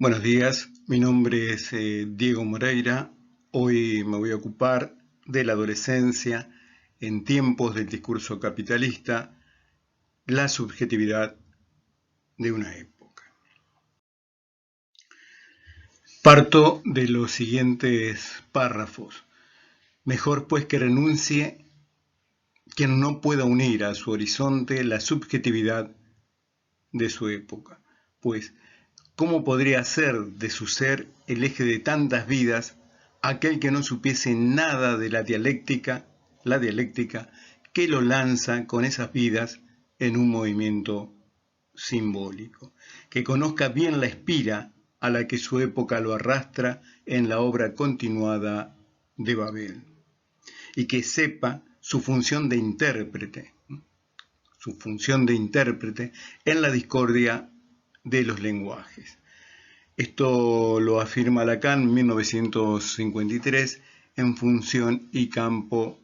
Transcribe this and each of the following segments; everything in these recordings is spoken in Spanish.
Buenos días, mi nombre es Diego Moreira. Hoy me voy a ocupar de la adolescencia en tiempos del discurso capitalista, la subjetividad de una época. Parto de los siguientes párrafos. Mejor pues que renuncie quien no pueda unir a su horizonte la subjetividad de su época, pues ¿cómo podría ser de su ser el eje de tantas vidas aquel que no supiese nada de la dialéctica que lo lanza con esas vidas en un movimiento simbólico, que conozca bien la espira a la que su época lo arrastra en la obra continuada de Babel, y que sepa su función de intérprete en la discordia de los lenguajes. Esto lo afirma Lacan en 1953 en Función y campo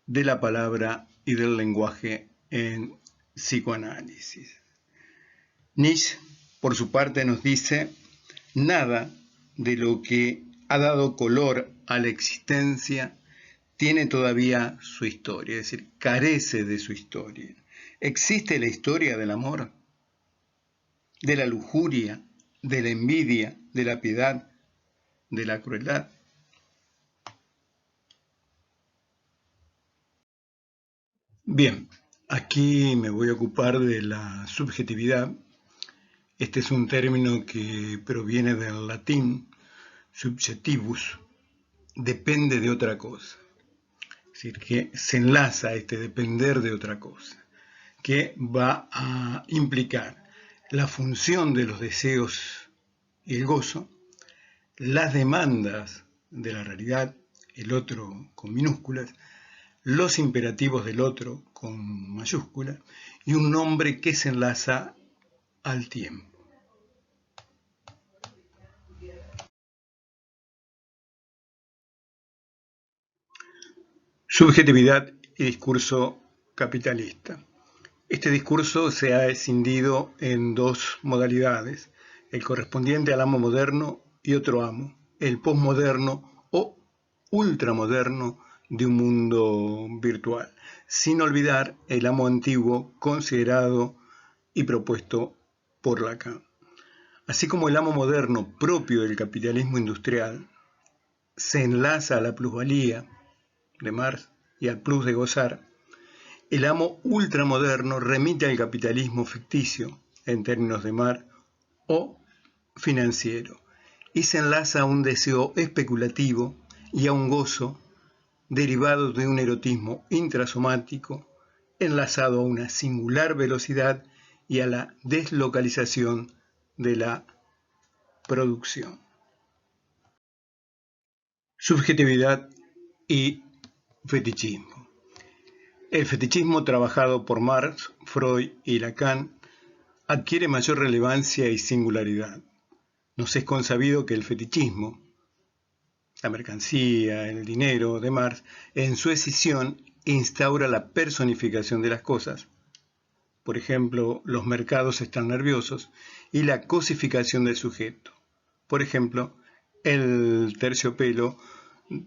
de la palabra y del lenguaje en psicoanálisis. Nietzsche, por su parte, nos dice: nada de lo que ha dado color a la existencia tiene todavía su historia, es decir, carece de su historia. ¿Existe la historia del amor, de la lujuria, de la envidia, de la piedad, de la crueldad? Bien, aquí me voy a ocupar de la subjetividad. Este es un término que proviene del latín subjectivus, depende de otra cosa. Es decir, que se enlaza a este depender de otra cosa, que va a implicar la función de los deseos y el gozo, las demandas de la realidad, el otro con minúsculas, los imperativos del otro con mayúsculas, y un nombre que se enlaza al tiempo. Subjetividad y discurso capitalista. Este discurso se ha escindido en dos modalidades: el correspondiente al amo moderno y otro amo, el posmoderno o ultramoderno de un mundo virtual, sin olvidar el amo antiguo considerado y propuesto por Lacan. Así como el amo moderno propio del capitalismo industrial se enlaza a la plusvalía de Marx y al plus de gozar, el amo ultramoderno remite al capitalismo ficticio, en términos de Marx, o financiero, y se enlaza a un deseo especulativo y a un gozo derivado de un erotismo intrasomático, enlazado a una singular velocidad y a la deslocalización de la producción. Subjetividad y fetichismo. El fetichismo trabajado por Marx, Freud y Lacan adquiere mayor relevancia y singularidad. Nos es consabido que el fetichismo, la mercancía, el dinero de Marx, en su escisión instaura la personificación de las cosas. Por ejemplo, los mercados están nerviosos, y la cosificación del sujeto. Por ejemplo, el terciopelo,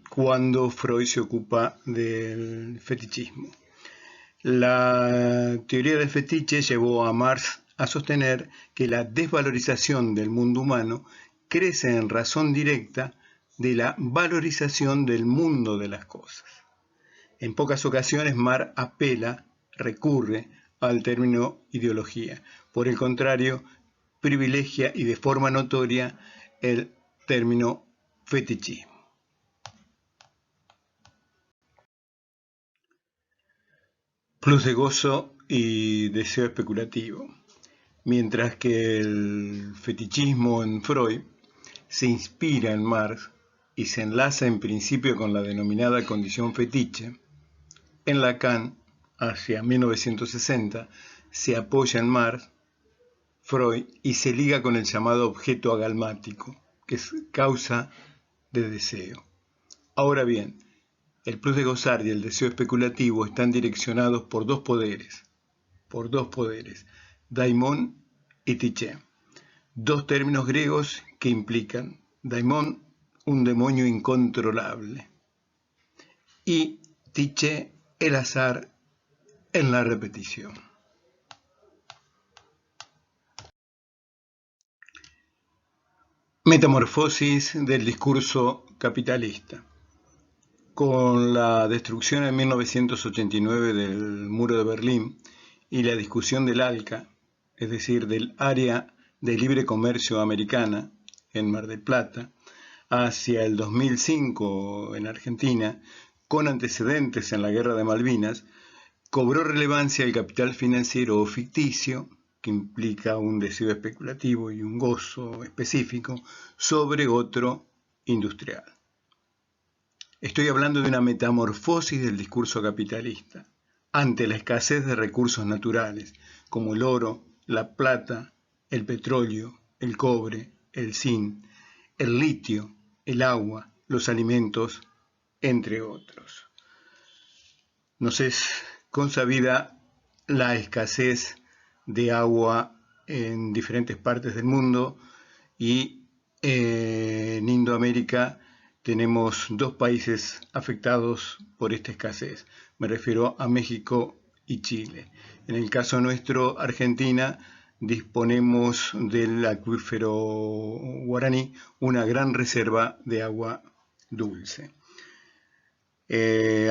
cuando Freud se ocupa del fetichismo. La teoría del fetiche llevó a Marx a sostener que la desvalorización del mundo humano crece en razón directa de la valorización del mundo de las cosas. En pocas ocasiones Marx recurre al término ideología. Por el contrario, privilegia y de forma notoria el término fetichismo. Plus de gozo y deseo especulativo. Mientras que el fetichismo en Freud se inspira en Marx y se enlaza en principio con la denominada condición fetiche, en Lacan, hacia 1960, se apoya en Marx, Freud, y se liga con el llamado objeto agalmático, que es causa de deseo. Ahora bien, el plus de gozar y el deseo especulativo están direccionados por dos poderes, daimon y tiché. dos términos griegos que implican daimon, un demonio incontrolable, y tiché, el azar en la repetición. Metamorfosis del discurso capitalista. Con la destrucción en 1989 del muro de Berlín y la discusión del ALCA, es decir, del Área de Libre Comercio Americana en Mar del Plata, hacia el 2005 en Argentina, con antecedentes en la Guerra de Malvinas, cobró relevancia el capital financiero o ficticio, que implica un deseo especulativo y un gozo específico, sobre otro industrial. Estoy hablando de una metamorfosis del discurso capitalista ante la escasez de recursos naturales, como el oro, la plata, el petróleo, el cobre, el zinc, el litio, el agua, los alimentos, entre otros. Nos es consabida la escasez de agua en diferentes partes del mundo y en Indoamérica tenemos dos países afectados por esta escasez. Me refiero a México y Chile. En el caso nuestro, Argentina, disponemos del acuífero Guaraní, una gran reserva de agua dulce.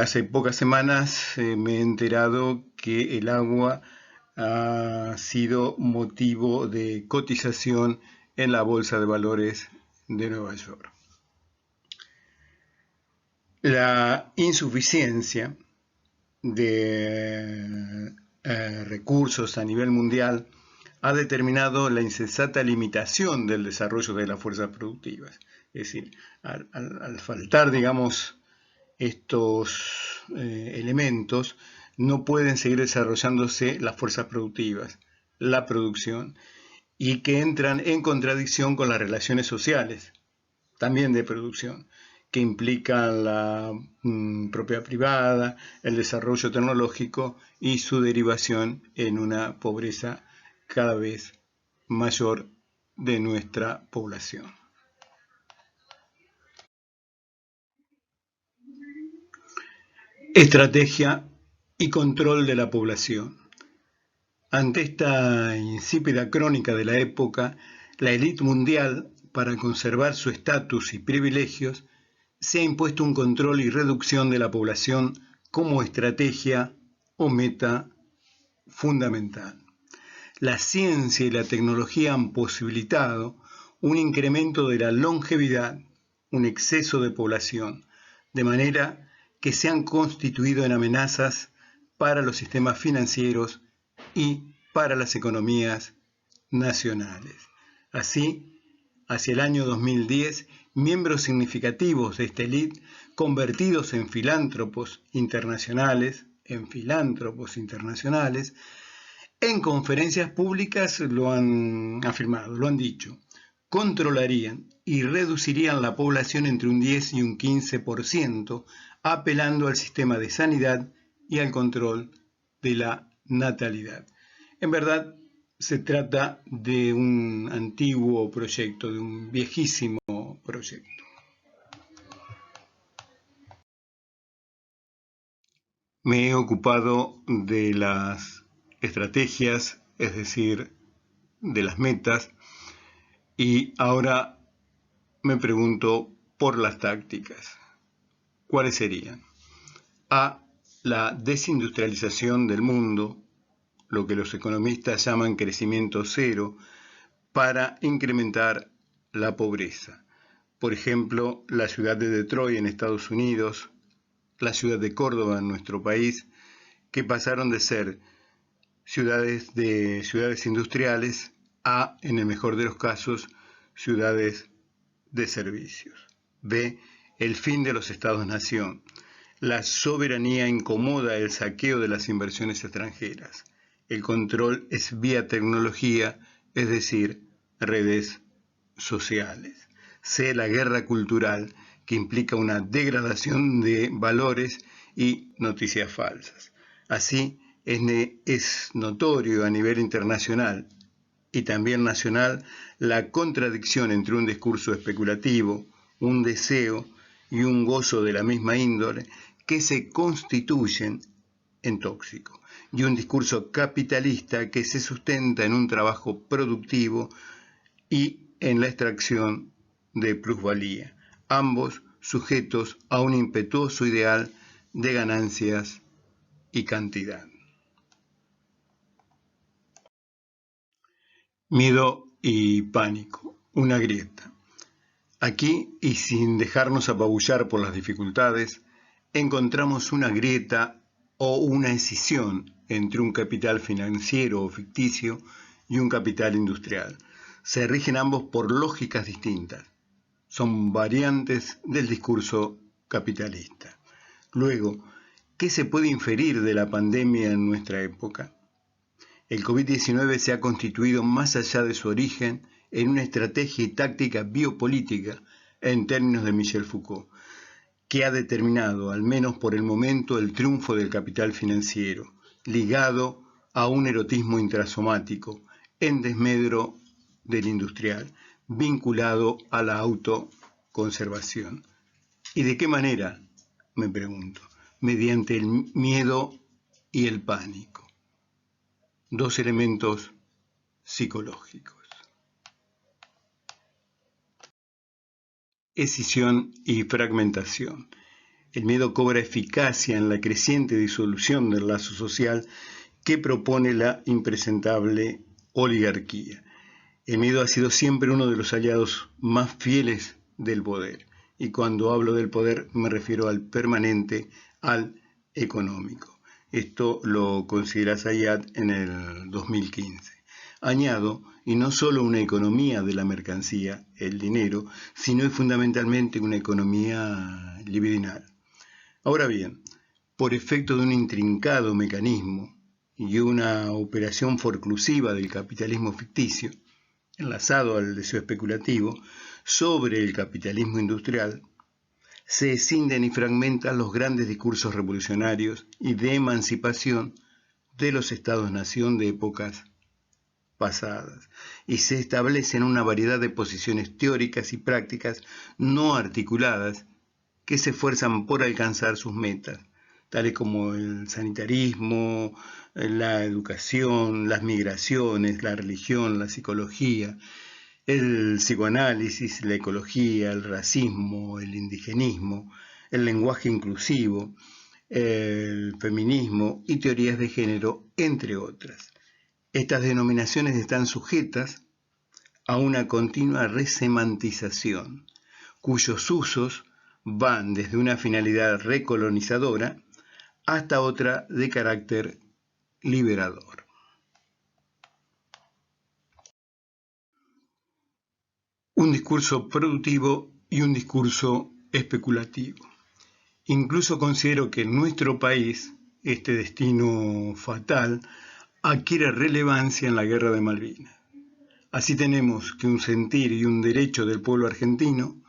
Hace pocas semanas me he enterado que el agua ha sido motivo de cotización en la Bolsa de Valores de Nueva York. La insuficiencia de recursos a nivel mundial ha determinado la insensata limitación del desarrollo de las fuerzas productivas. Es decir, al faltar, digamos, estos elementos, no pueden seguir desarrollándose las fuerzas productivas, la producción, y que entran en contradicción con las relaciones sociales, también de producción, que implican la propiedad privada, el desarrollo tecnológico y su derivación en una pobreza cada vez mayor de nuestra población. Estrategia y control de la población. Ante esta insípida crónica de la época, la élite mundial, para conservar su estatus y privilegios, se ha impuesto un control y reducción de la población como estrategia o meta fundamental. La ciencia y la tecnología han posibilitado un incremento de la longevidad, un exceso de población, de manera que se han constituido en amenazas para los sistemas financieros y para las economías nacionales. Así, hacia el año 2010, miembros significativos de esta élite, convertidos en filántropos internacionales, en conferencias públicas lo han afirmado, lo han dicho, controlarían y reducirían la población entre un 10 y un 15%, apelando al sistema de sanidad y al control de la natalidad. En verdad, se trata de un antiguo proyecto, de un viejísimo proyecto. Me he ocupado de las estrategias, es decir, de las metas, y ahora me pregunto por las tácticas. ¿Cuáles serían? A. La desindustrialización del mundo, lo que los economistas llaman crecimiento cero, para incrementar la pobreza. Por ejemplo, la ciudad de Detroit en Estados Unidos, la ciudad de Córdoba en nuestro país, que pasaron de ser ciudades industriales a, en el mejor de los casos, ciudades de servicios. B. El fin de los estados-nación. La soberanía incomoda el saqueo de las inversiones extranjeras. El control es vía tecnología, es decir, redes sociales. C. La guerra cultural, que implica una degradación de valores y noticias falsas. Así, es notorio a nivel internacional, y también nacional la contradicción entre un discurso especulativo, un deseo y un gozo de la misma índole que se constituyen en tóxico, y un discurso capitalista que se sustenta en un trabajo productivo y en la extracción de plusvalía, ambos sujetos a un impetuoso ideal de ganancias y cantidad. Miedo y pánico, una grieta. Aquí, y sin dejarnos apabullar por las dificultades, encontramos una grieta o una escisión entre un capital financiero o ficticio y un capital industrial. Se rigen ambos por lógicas distintas. Son variantes del discurso capitalista. Luego, ¿qué se puede inferir de la pandemia en nuestra época? El COVID-19 se ha constituido, más allá de su origen, en una estrategia y táctica biopolítica, en términos de Michel Foucault, que ha determinado, al menos por el momento, el triunfo del capital financiero, ligado a un erotismo intrasomático, en desmedro del industrial, vinculado a la autoconservación. ¿Y de qué manera? Me pregunto. Mediante el miedo y el pánico. Dos elementos psicológicos. Escisión y fragmentación. El miedo cobra eficacia en la creciente disolución del lazo social que propone la impresentable oligarquía. El miedo ha sido siempre uno de los aliados más fieles del poder, y cuando hablo del poder me refiero al permanente, al económico. Esto lo considera Zayat en el 2015. Añado, y no solo una economía de la mercancía, el dinero, sino y fundamentalmente una economía libidinal. Ahora bien, por efecto de un intrincado mecanismo y una operación forclusiva del capitalismo ficticio, enlazado al deseo especulativo, sobre el capitalismo industrial, se escinden y fragmentan los grandes discursos revolucionarios y de emancipación de los estados-nación de épocas pasadas, y se establecen una variedad de posiciones teóricas y prácticas no articuladas que se esfuerzan por alcanzar sus metas, tales como el sanitarismo, la educación, las migraciones, la religión, la psicología, el psicoanálisis, la ecología, el racismo, el indigenismo, el lenguaje inclusivo, el feminismo y teorías de género, entre otras. Estas denominaciones están sujetas a una continua resemantización, cuyos usos van desde una finalidad recolonizadora hasta otra de carácter liberador. Un discurso productivo y un discurso especulativo. Incluso considero que en nuestro país este destino fatal adquiere relevancia en la Guerra de Malvinas. Así tenemos que un sentir y un derecho del pueblo argentino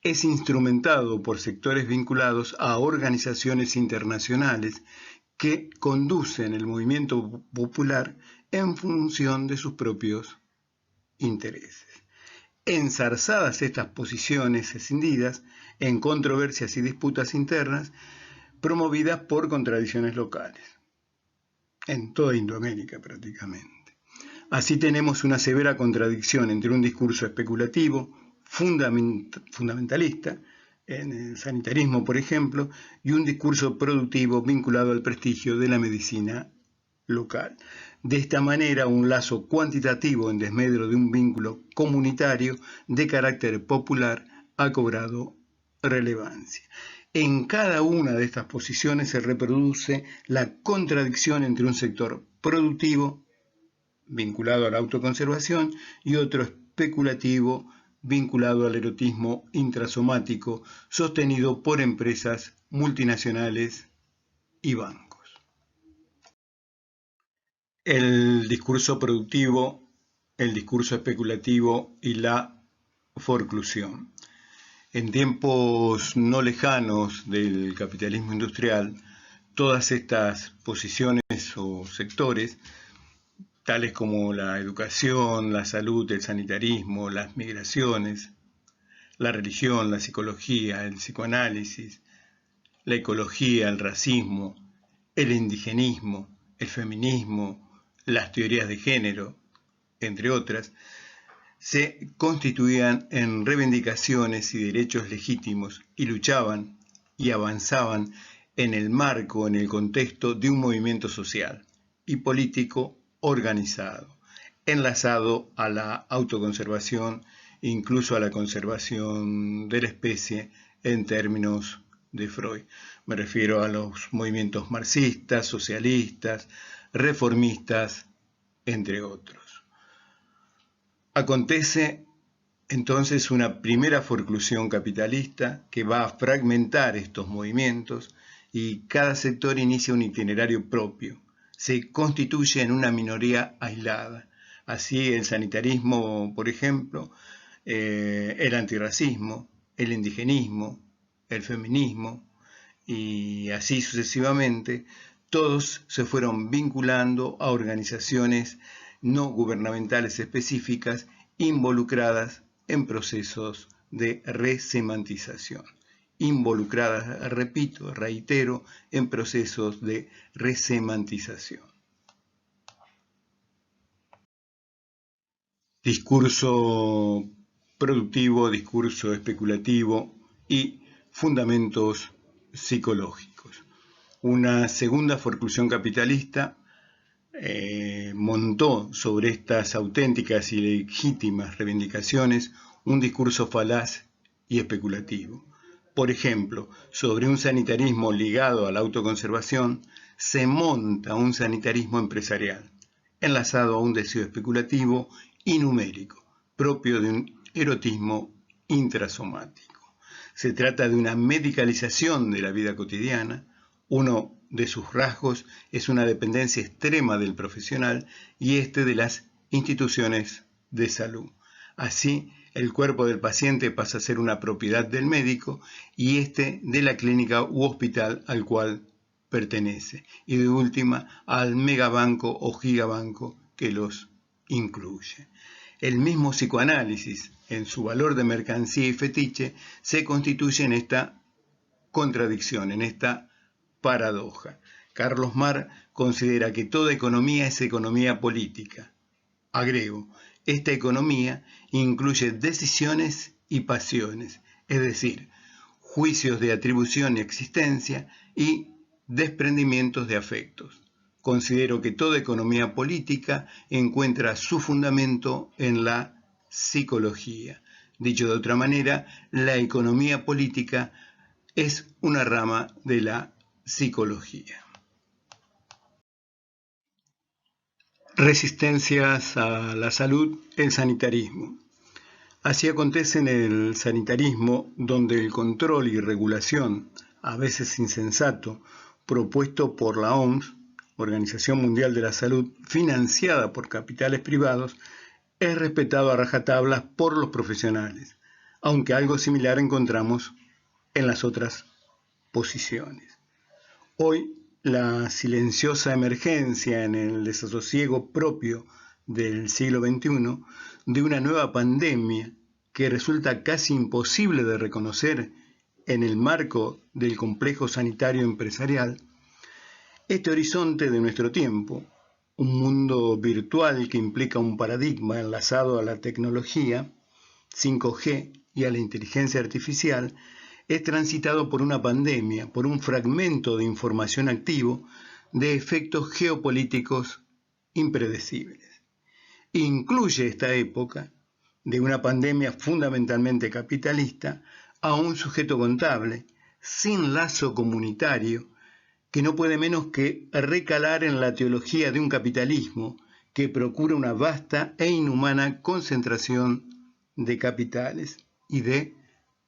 es instrumentado por sectores vinculados a organizaciones internacionales que conducen el movimiento popular en función de sus propios intereses. Enzarzadas estas posiciones escindidas en controversias y disputas internas promovidas por contradicciones locales, en toda Indoamérica prácticamente. Así tenemos una severa contradicción entre un discurso especulativo, fundamentalista, en el sanitarismo por ejemplo, y un discurso productivo vinculado al prestigio de la medicina local. De esta manera, un lazo cuantitativo en desmedro de un vínculo comunitario de carácter popular ha cobrado relevancia. En cada una de estas posiciones se reproduce la contradicción entre un sector productivo vinculado a la autoconservación y otro especulativo vinculado al erotismo intrasomático sostenido por empresas multinacionales y bancos. El discurso productivo, el discurso especulativo y la forclusión. En tiempos no lejanos del capitalismo industrial, todas estas posiciones o sectores tales como la educación, la salud, el sanitarismo, las migraciones, la religión, la psicología, el psicoanálisis, la ecología, el racismo, el indigenismo, el feminismo, las teorías de género, entre otras, se constituían en reivindicaciones y derechos legítimos y luchaban y avanzaban en el marco, en el contexto de un movimiento social y político organizado, enlazado a la autoconservación, incluso a la conservación de la especie en términos de Freud. Me refiero a los movimientos marxistas, socialistas, reformistas, entre otros. Acontece entonces una primera forclusión capitalista que va a fragmentar estos movimientos y cada sector inicia un itinerario propio, se constituye en una minoría aislada. Así el sanitarismo, por ejemplo, el antirracismo, el indigenismo, el feminismo y así sucesivamente, todos se fueron vinculando a organizaciones no gubernamentales específicas involucradas en procesos de resemantización. Involucradas, repito, reitero, en procesos de resemantización. Discurso productivo, discurso especulativo y fundamentos psicológicos. Una segunda forclusión capitalista montó sobre estas auténticas y legítimas reivindicaciones un discurso falaz y especulativo. Por ejemplo, sobre un sanitarismo ligado a la autoconservación, se monta un sanitarismo empresarial, enlazado a un deseo especulativo y numérico, propio de un erotismo intrasomático. Se trata de una medicalización de la vida cotidiana. Uno de sus rasgos es una dependencia extrema del profesional y de las instituciones de salud. Así, el cuerpo del paciente pasa a ser una propiedad del médico y de la clínica u hospital al cual pertenece, y de última al megabanco o gigabanco que los incluye. El mismo psicoanálisis, en su valor de mercancía y fetiche, se constituye en esta contradicción, en esta paradoja. Carlos Marr considera que toda economía es economía política. Agrego, esta economía incluye decisiones y pasiones, es decir, juicios de atribución y existencia y desprendimientos de afectos. Considero que toda economía política encuentra su fundamento en la psicología. Dicho de otra manera, la economía política es una rama de la psicología. Resistencias a la salud, el sanitarismo. Así acontece en el sanitarismo, donde el control y regulación, a veces insensato, propuesto por la OMS, Organización Mundial de la Salud, financiada por capitales privados, es respetado a rajatablas por los profesionales, aunque algo similar encontramos en las otras posiciones. Hoy, la silenciosa emergencia en el desasosiego propio del siglo XXI de una nueva pandemia que resulta casi imposible de reconocer en el marco del complejo sanitario empresarial, este horizonte de nuestro tiempo, un mundo virtual que implica un paradigma enlazado a la tecnología, 5G y a la inteligencia artificial, es transitado por una pandemia, por un fragmento de información activo de efectos geopolíticos impredecibles. Incluye esta época de una pandemia fundamentalmente capitalista a un sujeto contable, sin lazo comunitario, que no puede menos que recalar en la teología de un capitalismo que procura una vasta e inhumana concentración de capitales y de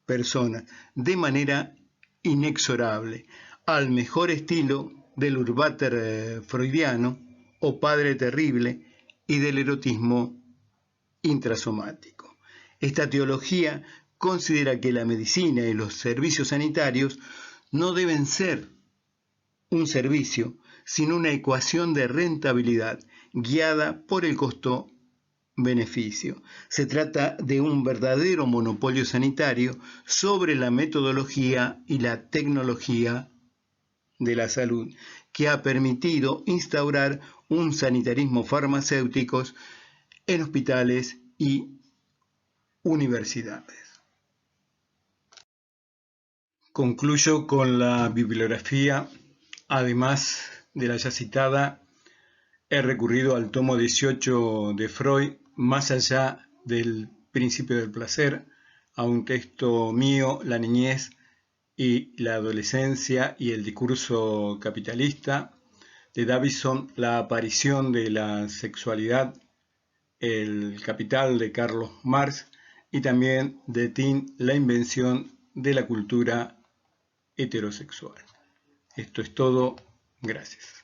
personas, de manera inexorable, al mejor estilo del Urbater freudiano o Padre Terrible y del erotismo intrasomático. Esta teología considera que la medicina y los servicios sanitarios no deben ser un servicio, sino una ecuación de rentabilidad guiada por el costo-beneficio. Se trata de un verdadero monopolio sanitario sobre la metodología y la tecnología de la salud, que ha permitido instaurar un sanitarismo farmacéutico en hospitales y universidades. Concluyo con la bibliografía. Además de la ya citada, he recurrido al tomo 18 de Freud, Más allá del principio del placer, a un texto mío, La niñez y la adolescencia y el discurso capitalista, de Davison, La aparición de la sexualidad, El capital, de Carlos Marx, y también de Tin, La invención de la cultura heterosexual. Esto es todo. Gracias.